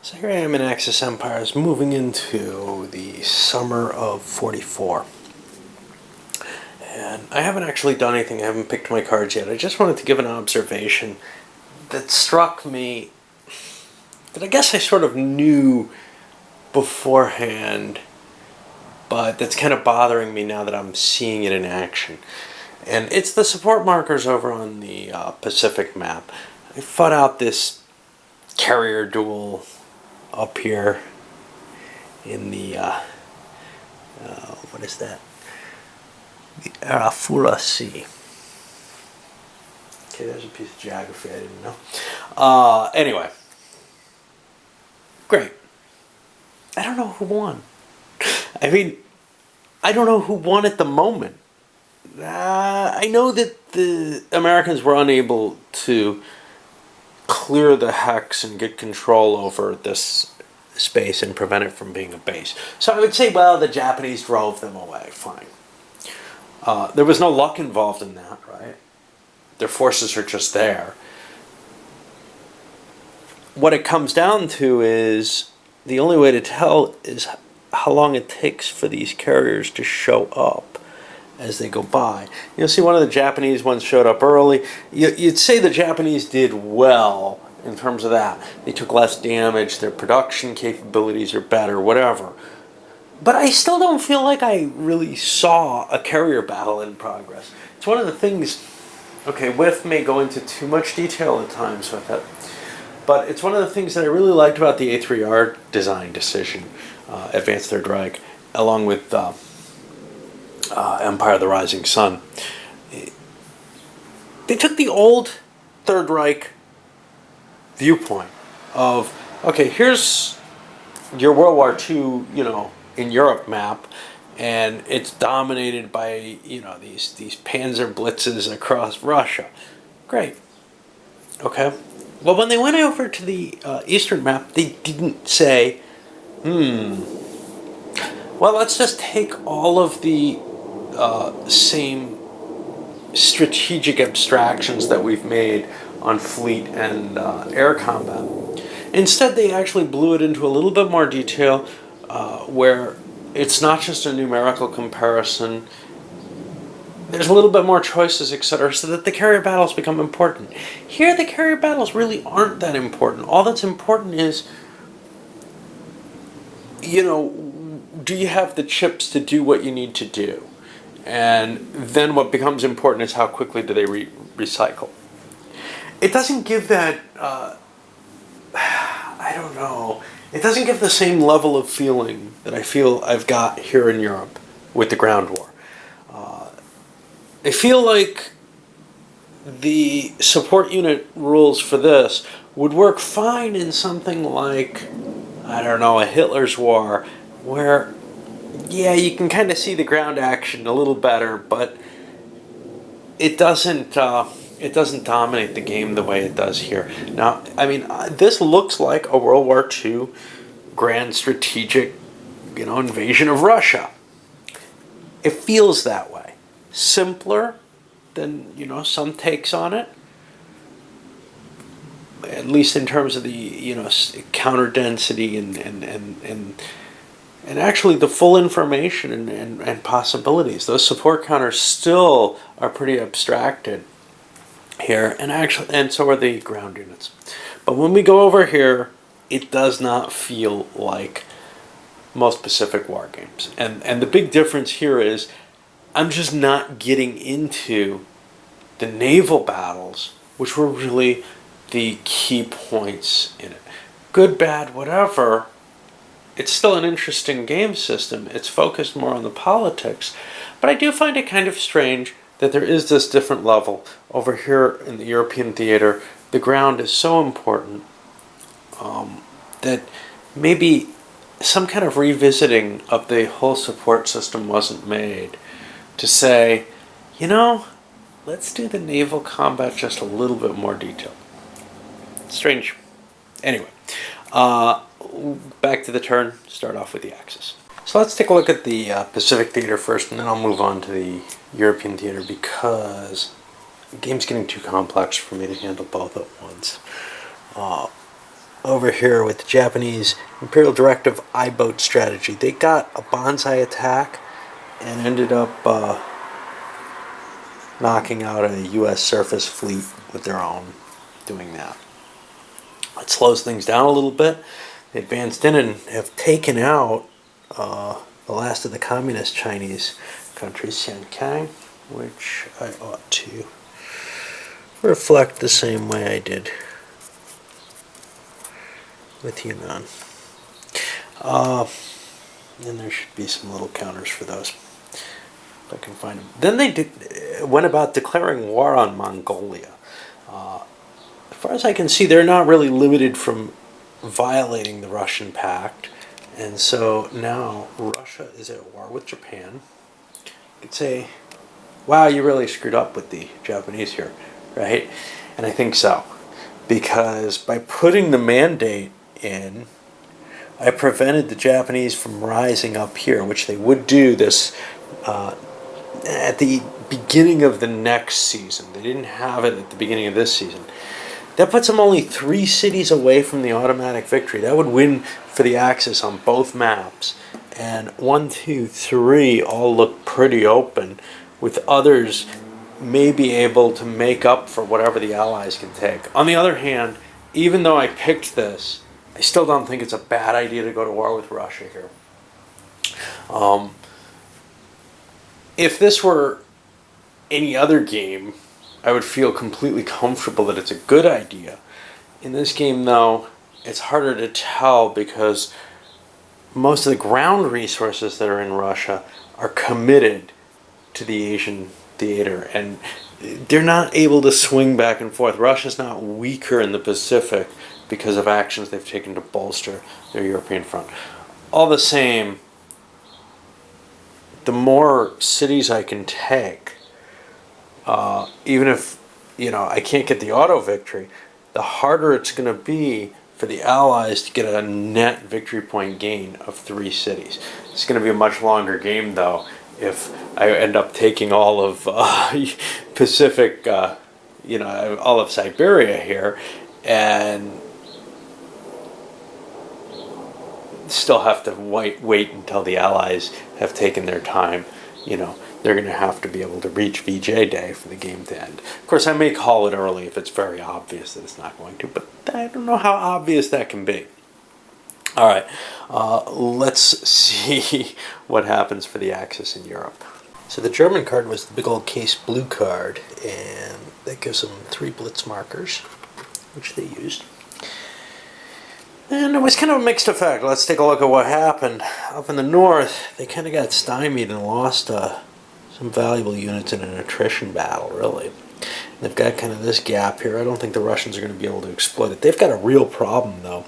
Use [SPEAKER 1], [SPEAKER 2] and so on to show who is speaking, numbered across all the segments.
[SPEAKER 1] So here I am in Axis Empires, moving into the summer of 44. And I haven't actually done anything, I haven't picked my cards yet. I just wanted to give an observation that struck me that I guess I sort of knew beforehand, but that's kind of bothering me now that I'm seeing it in action. And it's the support markers over on the Pacific map. I fought out this carrier duel up here in the what is that? The Arafura Sea. Okay, there's a piece of geography I didn't know. Anyway, great. I don't know who won. I mean, I don't know who won at the moment. I know that the Americans were unable to clear the hex and get control over this space and prevent it from being a base. So I would say, well, the Japanese drove them away. Fine. There was no luck involved in that, right? Their forces are just there. What it comes down to is the only way to tell is how long it takes for these carriers to show up as they go by. You'll see one of the Japanese ones showed up early. You'd say the Japanese did well in terms of that. They took less damage, their production capabilities are better, whatever. But I still don't feel like I really saw a carrier battle in progress. It's one of the things, okay, Whiff may go into too much detail at times with it, but it's one of the things that I really liked about the A3R design decision, Advanced Third Reich, along with Empire of the Rising Sun. They took the old Third Reich viewpoint of, okay, here's your World War II, in Europe map, and it's dominated by, these panzer blitzes across Russia. Great. Okay. Well, when they went over to the Eastern map, they didn't say, well, let's just take all of the same strategic abstractions that we've made on fleet and air combat. Instead, they actually blew it into a little bit more detail, where it's not just a numerical comparison. There's a little bit more choices, etc., so that the carrier battles become important. Here, the carrier battles really aren't that important. All that's important is, do you have the chips to do what you need to do? And then what becomes important is how quickly do they recycle. It doesn't give that, I don't know, it doesn't give the same level of feeling that I feel I've got here in Europe with the ground war. I feel like the support unit rules for this would work fine in something like, I don't know, a Hitler's War, where, yeah, you can kind of see the ground action a little better, but it doesn't dominate the game the way it does here. Now, I mean, this looks like a World War II grand strategic, invasion of Russia. It feels that way. Simpler than, some takes on it. At least in terms of the, counter density and actually the full information and possibilities. Those support counters still are pretty abstracted here, and so are the ground units. But when we go over here, it does not feel like most Pacific War games. And the big difference here is I'm just not getting into the naval battles, which were really the key points in it. Good, bad, whatever. It's still an interesting game system. It's focused more on the politics. But I do find it kind of strange that there is this different level. Over here in the European theater, the ground is so important that maybe some kind of revisiting of the whole support system wasn't made to say, let's do the naval combat just a little bit more detailed. Strange. Anyway, back to the turn, start off with the Axis. So let's take a look at the Pacific theater first, and then I'll move on to the European theater because the game's getting too complex for me to handle both at once. over here with the Japanese Imperial Directive I-boat strategy. They got a bonsai attack and ended up knocking out a U.S. surface fleet with their own doing that. It slows things down a little bit. They advanced in and have taken out the last of the communist Chinese countries, Xiankang, which I ought to reflect the same way I did with Yunnan. And there should be some little counters for those, if I can find them. Then they went about declaring war on Mongolia. As far as I can see, they're not really limited from violating the Russian pact. And so now Russia is at war with Japan. You could say, wow, you really screwed up with the Japanese here, right? And I think so. Because by putting the mandate in, I prevented the Japanese from rising up here, which they would do this at the beginning of the next season. They didn't have it at the beginning of this season. That puts them only 3 cities away from the automatic victory. That would win for the Axis on both maps. And 1, 2, 3 all look pretty open, with others may be able to make up for whatever the Allies can take. On the other hand, even though I picked this, I still don't think it's a bad idea to go to war with Russia here. If this were any other game, I would feel completely comfortable that it's a good idea. In this game, though, it's harder to tell because most of the ground resources that are in Russia are committed to the Asian theater, and they're not able to swing back and forth. Russia's not weaker in the Pacific because of actions they've taken to bolster their European front. All the same, the more cities I can take, even if I can't get the auto victory, the harder it's going to be for the Allies to get a net victory point gain of 3 cities. It's going to be a much longer game, though, if I end up taking all of Pacific, all of Siberia here, and still have to wait until the Allies have taken their time. They're going to have to be able to reach VJ Day for the game to end. Of course, I may call it early if it's very obvious that it's not going to, but I don't know how obvious that can be. All right, let's see what happens for the Axis in Europe. So the German card was the big old case blue card, and that gives them 3 blitz markers, which they used. And it was kind of a mixed effect. Let's take a look at what happened. Up in the north, they kind of got stymied and lost some valuable units in an attrition battle, really. And they've got kind of this gap here. I don't think the Russians are going to be able to exploit it. They've got a real problem, though,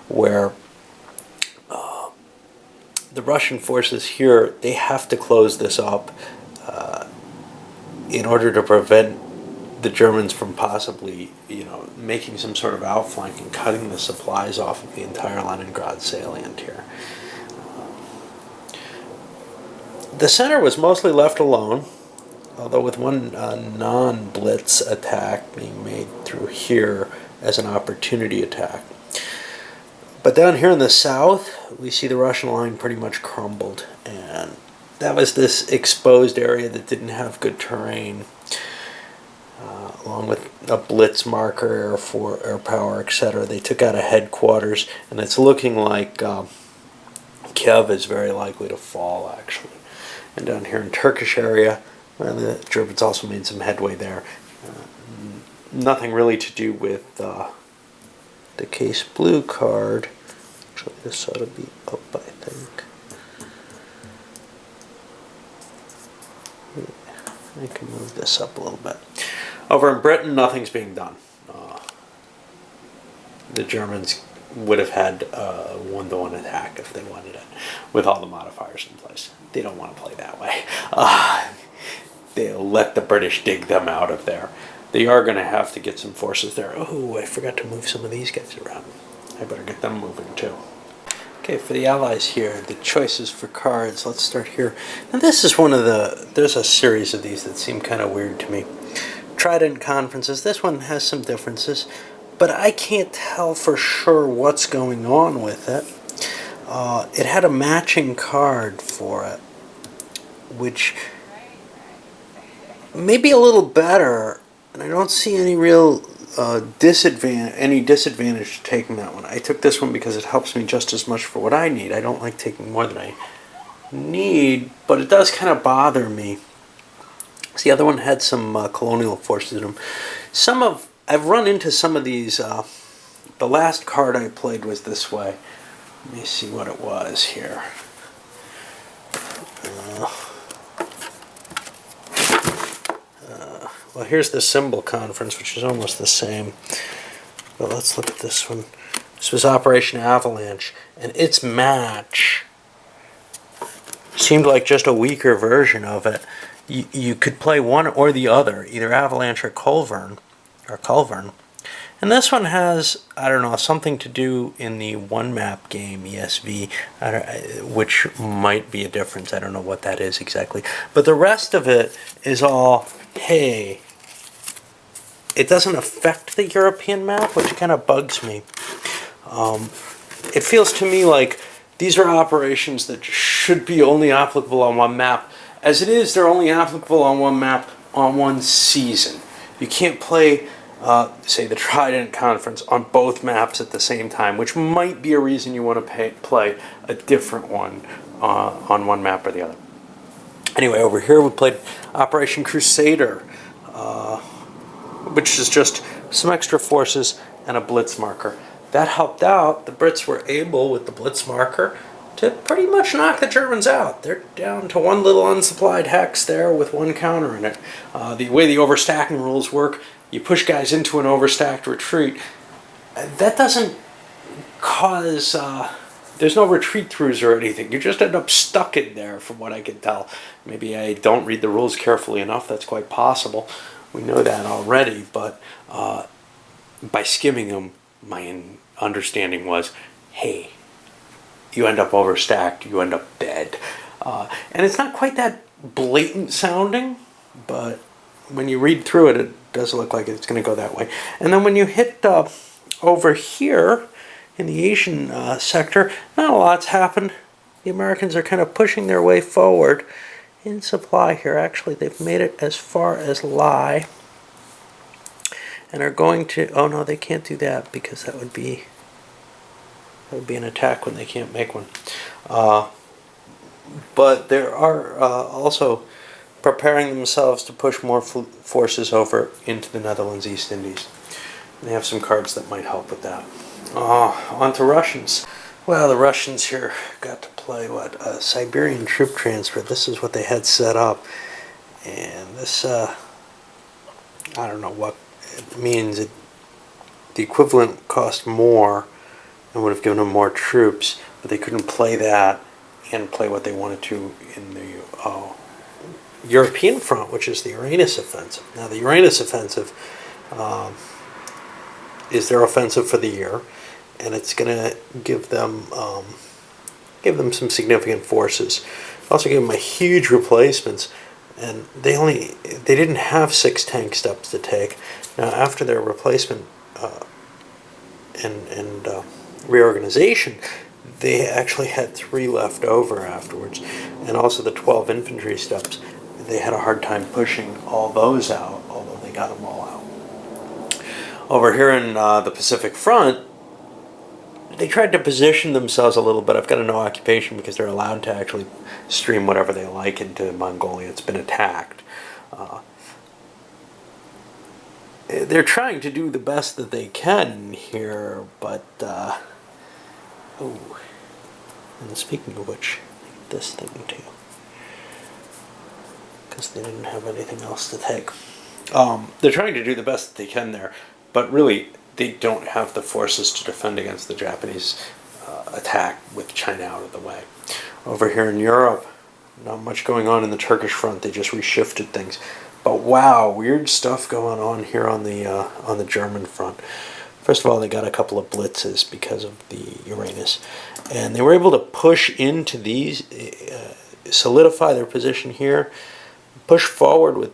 [SPEAKER 1] where the Russian forces here, they have to close this up in order to prevent the Germans from possibly, making some sort of outflank and cutting the supplies off of the entire Leningrad salient here. The center was mostly left alone, although with one non-blitz attack being made through here as an opportunity attack. But down here in the south, we see the Russian line pretty much crumbled, and that was this exposed area that didn't have good terrain, along with a blitz marker, air power, etc. They took out a headquarters, and it's looking like Kiev is very likely to fall, actually. And down here in Turkish area, well, the Germans also made some headway there. Nothing really to do with the case blue card. Actually, this ought to be up, I think. Yeah, I can move this up a little bit. Over in Britain, nothing's being done. The Germans would have had a 1-to-1 attack if they wanted it, with all the modifiers in place. They don't want to play that way. They'll let the British dig them out of there. They are going to have to get some forces there. Oh, I forgot to move some of these guys around. I better get them moving too. Okay, for the Allies here, the choices for cards. Let's start here. Now this is one of there's a series of these that seem kind of weird to me. Trident conferences. This one has some differences. but I can't tell for sure what's going on with it. It had a matching card for it, which may be a little better, and I don't see any real disadvantage to taking that one. I took this one because it helps me just as much for what I need. I don't like taking more than I need, but it does kind of bother me. So the other one had some colonial forces in them. I've run into some of these. The last card I played was this way. Let me see what it was here. Well, here's the Symbol Conference, which is almost the same. But let's look at this one. This was Operation Avalanche, and its match seemed like just a weaker version of it. You could play one or the other, either Avalanche or Culvern. And this one has, I don't know, something to do in the one map game, ESV, which might be a difference. I don't know what that is exactly. But the rest of it is all, hey, it doesn't affect the European map, which kind of bugs me. It feels to me like these are operations that should be only applicable on one map. As it is, they're only applicable on one map on one season. You can't play, say, the Trident Conference on both maps at the same time, which might be a reason you want to play a different one on one map or the other. Anyway, over here we played Operation Crusader, which is just some extra forces and a blitz marker. That helped out. The Brits were able, with the blitz marker, to pretty much knock the Germans out. They're down to one little unsupplied hex there with one counter in it. The way the overstacking rules work, you push guys into an overstacked retreat. That doesn't cause... there's no retreat throughs or anything. You just end up stuck in there, from what I can tell. Maybe I don't read the rules carefully enough. That's quite possible. We know that already, but by skimming them, my understanding was, hey, you end up overstacked, you end up dead. And it's not quite that blatant sounding, but when you read through it, it does look like it's going to go that way. And then when you hit over here in the Asian sector, not a lot's happened. The Americans are kind of pushing their way forward in supply here. Actually, they've made it as far as Lai, and are going to... Oh no, they can't do that because that would be an attack when they can't make one. But they are also preparing themselves to push more forces over into the Netherlands East Indies. And they have some cards that might help with that. On to Russians. Well, the Russians here got to play, a Siberian troop transfer. This is what they had set up. And this, I don't know what it means. The equivalent cost more and would have given them more troops, but they couldn't play that and play what they wanted to in the European front, which is the Uranus offensive. Now, the Uranus offensive is their offensive for the year, and it's going to give them some significant forces. Also give them a huge replacements, and they didn't have 6 tank steps to take. Now, after their replacement and reorganization, they actually had 3 left over afterwards, and also the 12 infantry steps. They had a hard time pushing all those out, although they got them all out. Over here in the Pacific Front, they tried to position themselves a little bit. I've got a no occupation because they're allowed to actually stream whatever they like into Mongolia. It's been attacked. They're trying to do the best that they can here, but and speaking of which, this thing too, because they didn't have anything else to take. They're trying to do the best that they can there, but really they don't have the forces to defend against the Japanese attack with China out of the way. Over here in Europe, not much going on in the Turkish front. They just reshifted things. But wow, weird stuff going on here on the German front. First of all, they got a couple of blitzes because of the Uranus, and they were able to push into these, solidify their position here, push forward with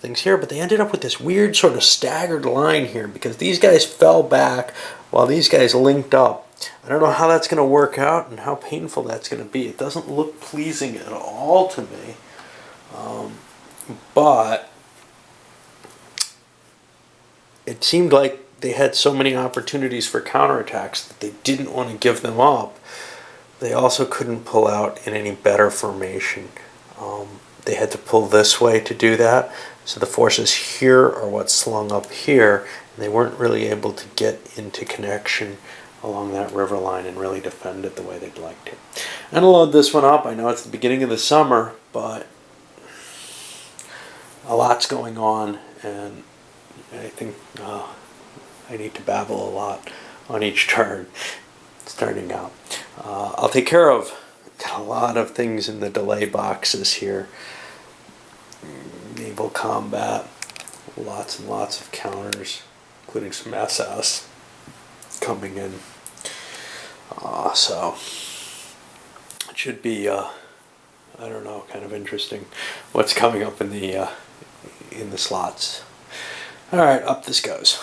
[SPEAKER 1] things here, but they ended up with this weird sort of staggered line here because these guys fell back while these guys linked up. I don't know how that's going to work out and how painful that's going to be. It doesn't look pleasing at all to me, but it seemed like they had so many opportunities for counterattacks that they didn't want to give them up. They also couldn't pull out in any better formation. They had to pull this way to do that. So the forces here are what slung up here, and they weren't really able to get into connection along that river line and really defend it the way they'd like to. I'm going to load this one up. I know it's the beginning of the summer, but a lot's going on, and I think I need to babble a lot on each turn starting out. I'll take care of a lot of things in the delay boxes here. Naval combat, lots and lots of counters, including some SS coming in. So it should be, I don't know, kind of interesting what's coming up in the slots. All right, up this goes.